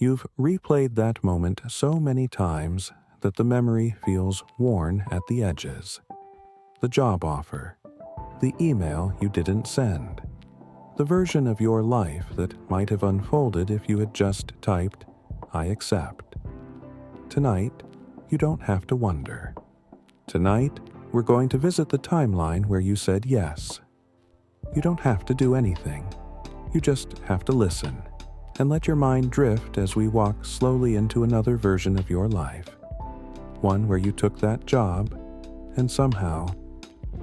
You've replayed that moment so many times that the memory feels worn at the edges. The job offer, the email you didn't send, the version of your life that might have unfolded if you had just typed, "I accept." Tonight, you don't have to wonder. Tonight, we're going to visit the timeline where you said yes. You don't have to do anything. You just have to listen and let your mind drift as we walk slowly into another version of your life. One where you took that job and somehow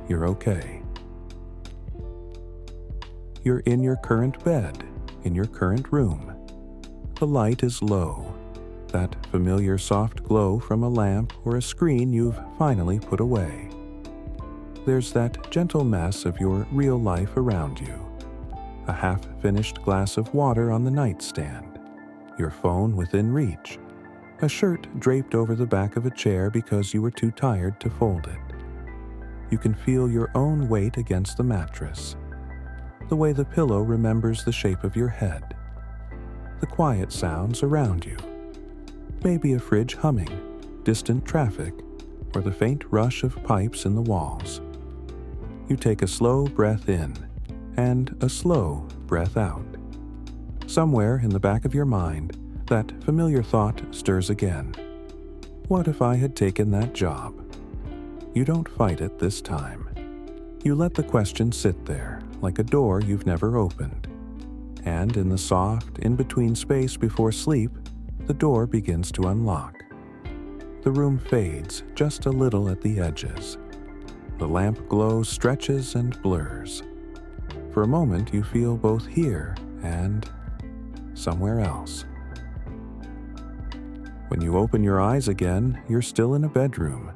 you're okay. You're in your current bed, in your current room. The light is low, that familiar soft glow from a lamp or a screen you've finally put away. There's that gentle mess of your real life around you. A half-finished glass of water on the nightstand, your phone within reach, a shirt draped over the back of a chair because you were too tired to fold it. You can feel your own weight against the mattress, the way the pillow remembers the shape of your head, the quiet sounds around you, maybe a fridge humming, distant traffic, or the faint rush of pipes in the walls. You take a slow breath in and a slow breath out. Somewhere in the back of your mind, that familiar thought stirs again. What if I had taken that job? You don't fight it this time. You let the question sit there, like a door you've never opened. And in the soft, in-between space before sleep, the door begins to unlock. The room fades just a little at the edges. The lamp glow stretches and blurs. For a moment, you feel both here and somewhere else. When you open your eyes again, you're still in a bedroom.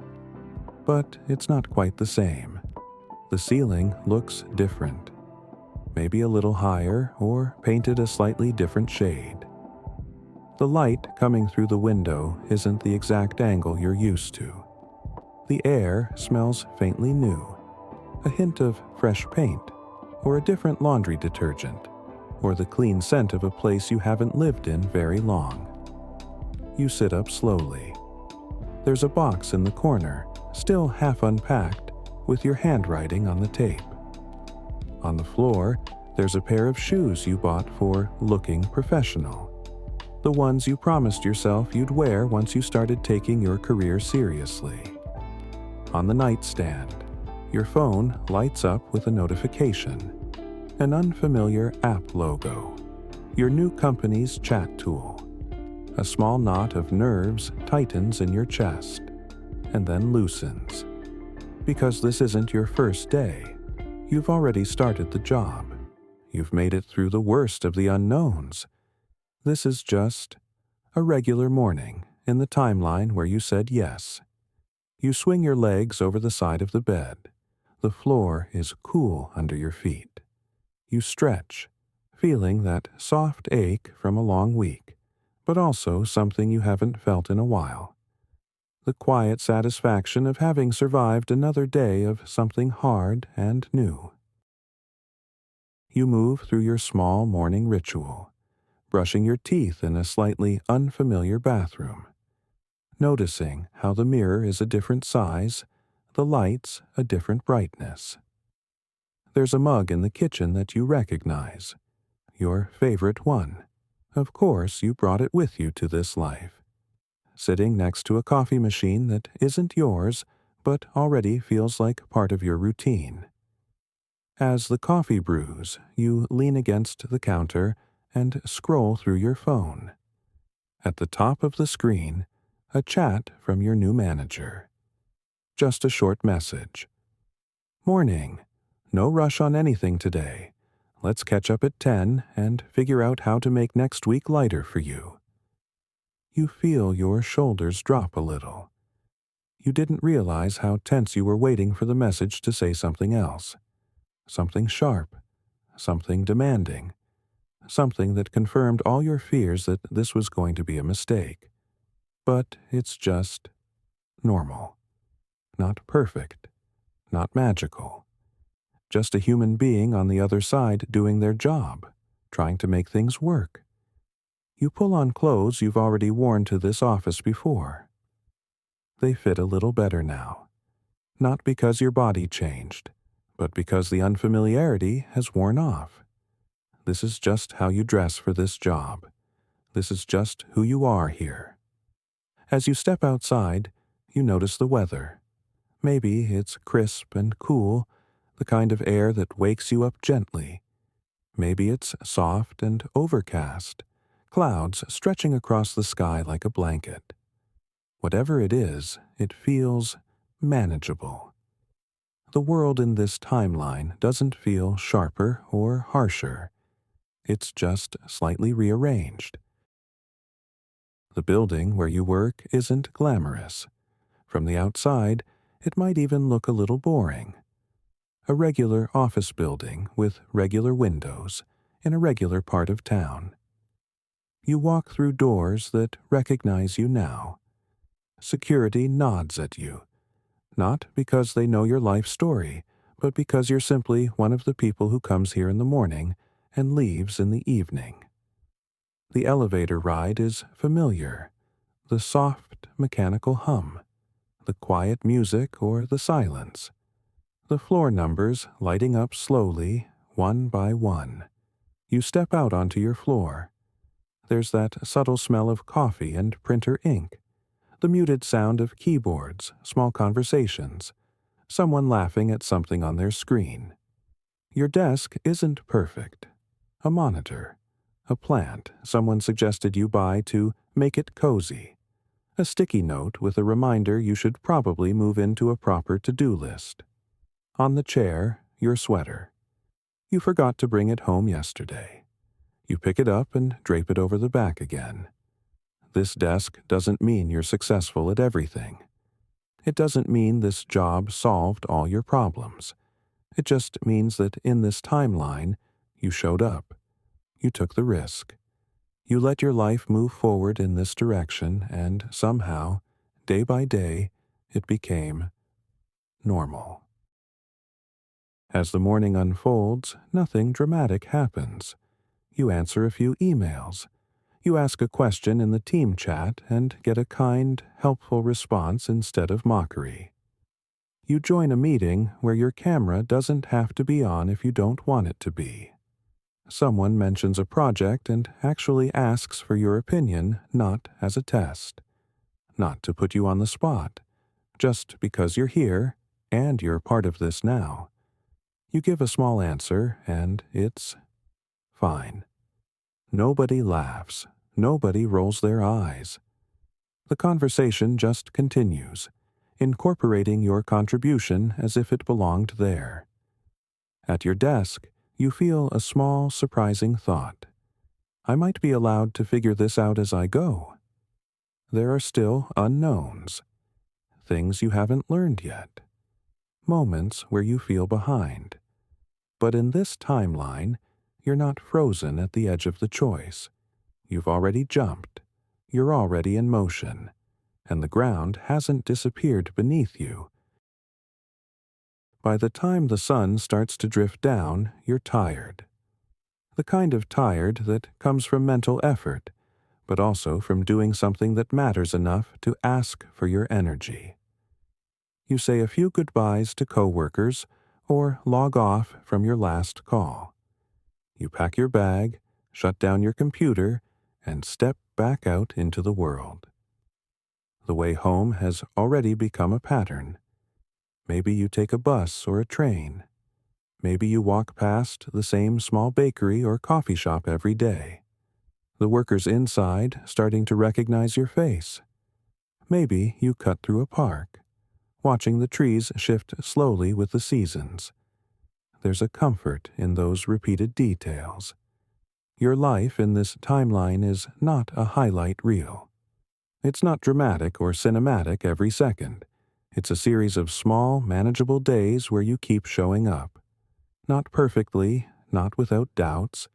But it's not quite the same. The ceiling looks different. Maybe a little higher or painted a slightly different shade. The light coming through the window isn't the exact angle you're used to. The air smells faintly new, a hint of fresh paint, or a different laundry detergent, or the clean scent of a place you haven't lived in very long. You sit up slowly. There's a box in the corner, still half unpacked, with your handwriting on the tape. On the floor, there's a pair of shoes you bought for looking professional. The ones you promised yourself you'd wear once you started taking your career seriously. On the nightstand, your phone lights up with a notification. An unfamiliar app logo. Your new company's chat tool. A small knot of nerves tightens in your chest, and then loosens. Because this isn't your first day. You've already started the job. You've made it through the worst of the unknowns. This is just a regular morning in the timeline where you said yes. You swing your legs over the side of the bed. The floor is cool under your feet. You stretch, feeling that soft ache from a long week, but also something you haven't felt in a while. The quiet satisfaction of having survived another day of something hard and new. You move through your small morning ritual, brushing your teeth in a slightly unfamiliar bathroom, noticing how the mirror is a different size, the lights a different brightness. There's a mug in the kitchen that you recognize, your favorite one. Of course, you brought it with you to this life. Sitting next to a coffee machine that isn't yours, but already feels like part of your routine. As the coffee brews, you lean against the counter and scroll through your phone. At the top of the screen, a chat from your new manager. Just a short message. "Morning. No rush on anything today. Let's catch up at 10 and figure out how to make next week lighter for you." You feel your shoulders drop a little. You didn't realize how tense you were waiting for the message to say something else. Something sharp. Something demanding. Something that confirmed all your fears that this was going to be a mistake. But it's just normal. Not perfect. Not magical. Just a human being on the other side doing their job, trying to make things work. You pull on clothes you've already worn to this office before. They fit a little better now. Not because your body changed, but because the unfamiliarity has worn off. This is just how you dress for this job. This is just who you are here. As you step outside, you notice the weather. Maybe it's crisp and cool, the kind of air that wakes you up gently. Maybe it's soft and overcast, clouds stretching across the sky like a blanket. Whatever it is, it feels manageable. The world in this timeline doesn't feel sharper or harsher. It's just slightly rearranged. The building where you work isn't glamorous. From the outside, it might even look a little boring. A regular office building with regular windows in a regular part of town. You walk through doors that recognize you now. Security nods at you, not because they know your life story, but because you're simply one of the people who comes here in the morning and leaves in the evening. The elevator ride is familiar, the soft mechanical hum, the quiet music or the silence, the floor numbers lighting up slowly, one by one. You step out onto your floor. There's that subtle smell of coffee and printer ink, the muted sound of keyboards, small conversations, someone laughing at something on their screen. Your desk isn't perfect. A monitor, a plant someone suggested you buy to make it cozy, a sticky note with a reminder you should probably move into a proper to-do list. On the chair, your sweater. You forgot to bring it home yesterday. You pick it up and drape it over the back again. This desk doesn't mean you're successful at everything. It doesn't mean this job solved all your problems. It just means that in this timeline, you showed up. You took the risk. You let your life move forward in this direction, and somehow, day by day, it became normal. As the morning unfolds, nothing dramatic happens. You answer a few emails. You ask a question in the team chat and get a kind, helpful response instead of mockery. You join a meeting where your camera doesn't have to be on if you don't want it to be. Someone mentions a project and actually asks for your opinion, not as a test. Not to put you on the spot, just because you're here and you're part of this now. You give a small answer and it's fine. Nobody laughs. Nobody rolls their eyes. The conversation just continues, incorporating your contribution as if it belonged there. At your desk, you feel a small, surprising thought. I might be allowed to figure this out as I go. There are still unknowns, things you haven't learned yet, moments where you feel behind. But in this timeline, you're not frozen at the edge of the choice. You've already jumped. You're already in motion, and the ground hasn't disappeared beneath you. By the time the sun starts to drift down, you're tired. The kind of tired that comes from mental effort, but also from doing something that matters enough to ask for your energy. You say a few goodbyes to coworkers or log off from your last call. You pack your bag, shut down your computer, and step back out into the world. The way home has already become a pattern. Maybe you take a bus or a train. Maybe you walk past the same small bakery or coffee shop every day. The workers inside starting to recognize your face. Maybe you cut through a park, watching the trees shift slowly with the seasons. There's a comfort in those repeated details. Your life in this timeline is not a highlight reel. It's not dramatic or cinematic every second. It's a series of small, manageable days where you keep showing up. Not perfectly, not without doubts,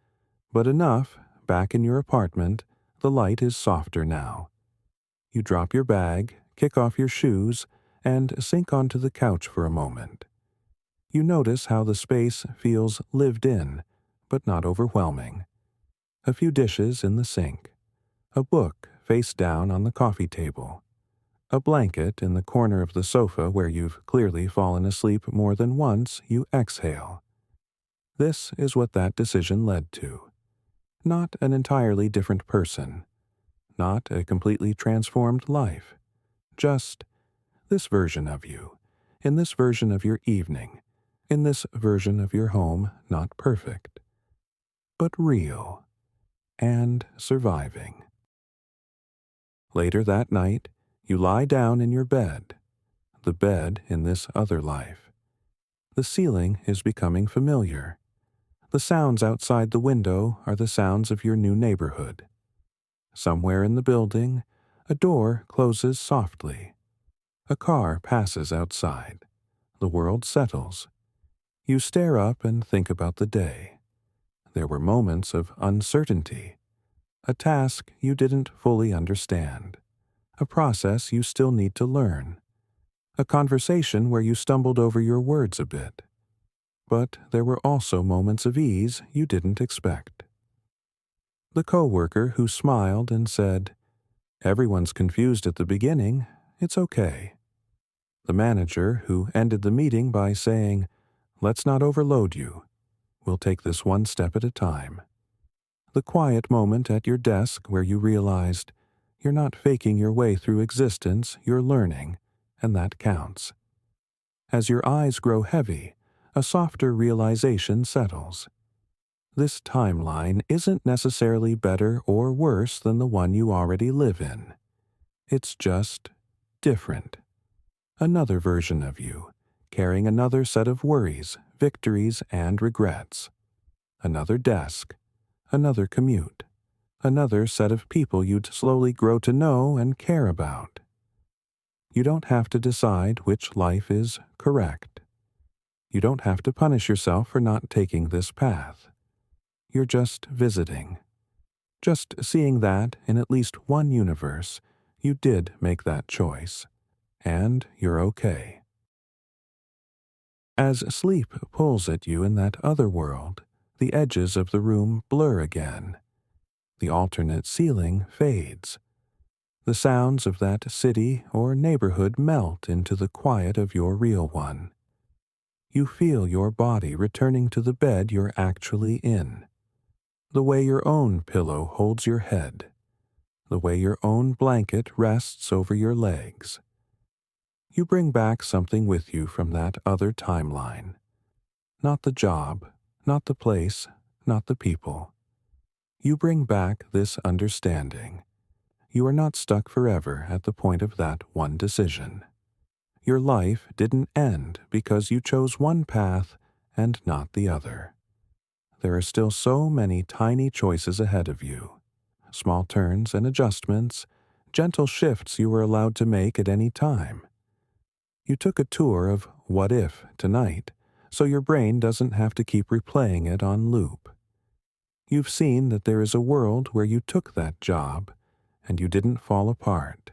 but enough, back in your apartment, the light is softer now. You drop your bag, kick off your shoes, and sink onto the couch for a moment. You notice how the space feels lived in, but not overwhelming. A few dishes in the sink, A book face down on the coffee table. A blanket in the corner of the sofa where you've clearly fallen asleep more than once, you exhale. This is what that decision led to. Not an entirely different person. Not a completely transformed life. Just this version of you. In this version of your evening. In this version of your home, not perfect. But real. And surviving. Later that night, you lie down in your bed. The bed in this other life. The ceiling is becoming familiar. The sounds outside the window are the sounds of your new neighborhood. Somewhere in the building, a door closes softly. A car passes outside. The world settles. You stare up and think about the day. There were moments of uncertainty. A task you didn't fully understand. A process you still need to learn. A conversation where you stumbled over your words a bit. But there were also moments of ease you didn't expect. The coworker who smiled and said, "Everyone's confused at the beginning, it's okay." The manager who ended the meeting by saying, "Let's not overload you. We'll take this one step at a time." The quiet moment at your desk where you realized you're not faking your way through existence, you're learning, and that counts. As your eyes grow heavy, a softer realization settles. This timeline isn't necessarily better or worse than the one you already live in. It's just different. Another version of you, carrying another set of worries, victories, and regrets. Another desk, another commute, another set of people you'd slowly grow to know and care about. You don't have to decide which life is correct. You don't have to punish yourself for not taking this path. You're just visiting. Just seeing that in at least one universe, you did make that choice. And you're okay. As sleep pulls at you in that other world, the edges of the room blur again. The alternate ceiling fades. The sounds of that city or neighborhood melt into the quiet of your real one. You feel your body returning to the bed you're actually in. The way your own pillow holds your head. The way your own blanket rests over your legs. You bring back something with you from that other timeline. Not the job, not the place, not the people. You bring back this understanding. You are not stuck forever at the point of that one decision. Your life didn't end because you chose one path and not the other. There are still so many tiny choices ahead of you. Small turns and adjustments, gentle shifts you were allowed to make at any time. You took a tour of What If tonight, so your brain doesn't have to keep replaying it on loop. You've seen that there is a world where you took that job, and you didn't fall apart.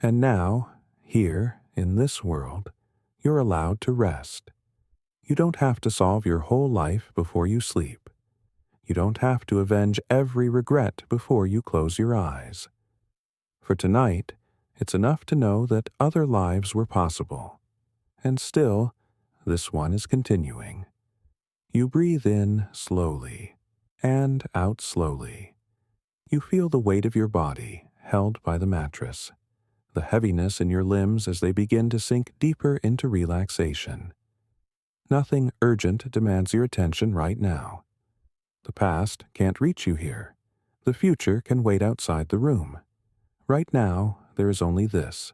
And now, here, in this world, you're allowed to rest. You don't have to solve your whole life before you sleep. You don't have to avenge every regret before you close your eyes. For tonight, it's enough to know that other lives were possible. And still, this one is continuing. You breathe in slowly, and out slowly. You feel the weight of your body held by the mattress, the heaviness in your limbs as they begin to sink deeper into relaxation. Nothing urgent demands your attention right now. The past can't reach you here. The future can wait outside the room. Right now, there is only this,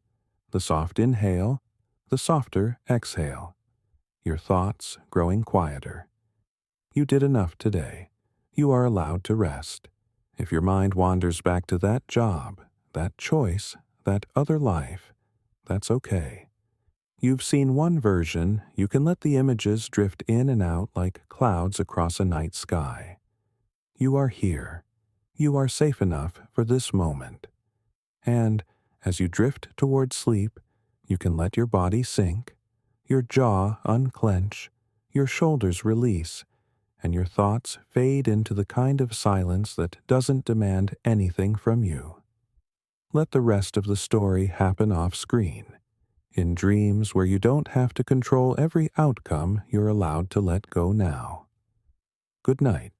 the soft inhale, the softer exhale, your thoughts growing quieter. You did enough today. You are allowed to rest. If your mind wanders back to that job, that choice, that other life, that's okay. You've seen one version, you can let the images drift in and out like clouds across a night sky. You are here. You are safe enough for this moment. And as you drift toward sleep, you can let your body sink, your jaw unclench, your shoulders release, and your thoughts fade into the kind of silence that doesn't demand anything from you. Let the rest of the story happen off-screen, in dreams where you don't have to control every outcome. You're allowed to let go now. Good night.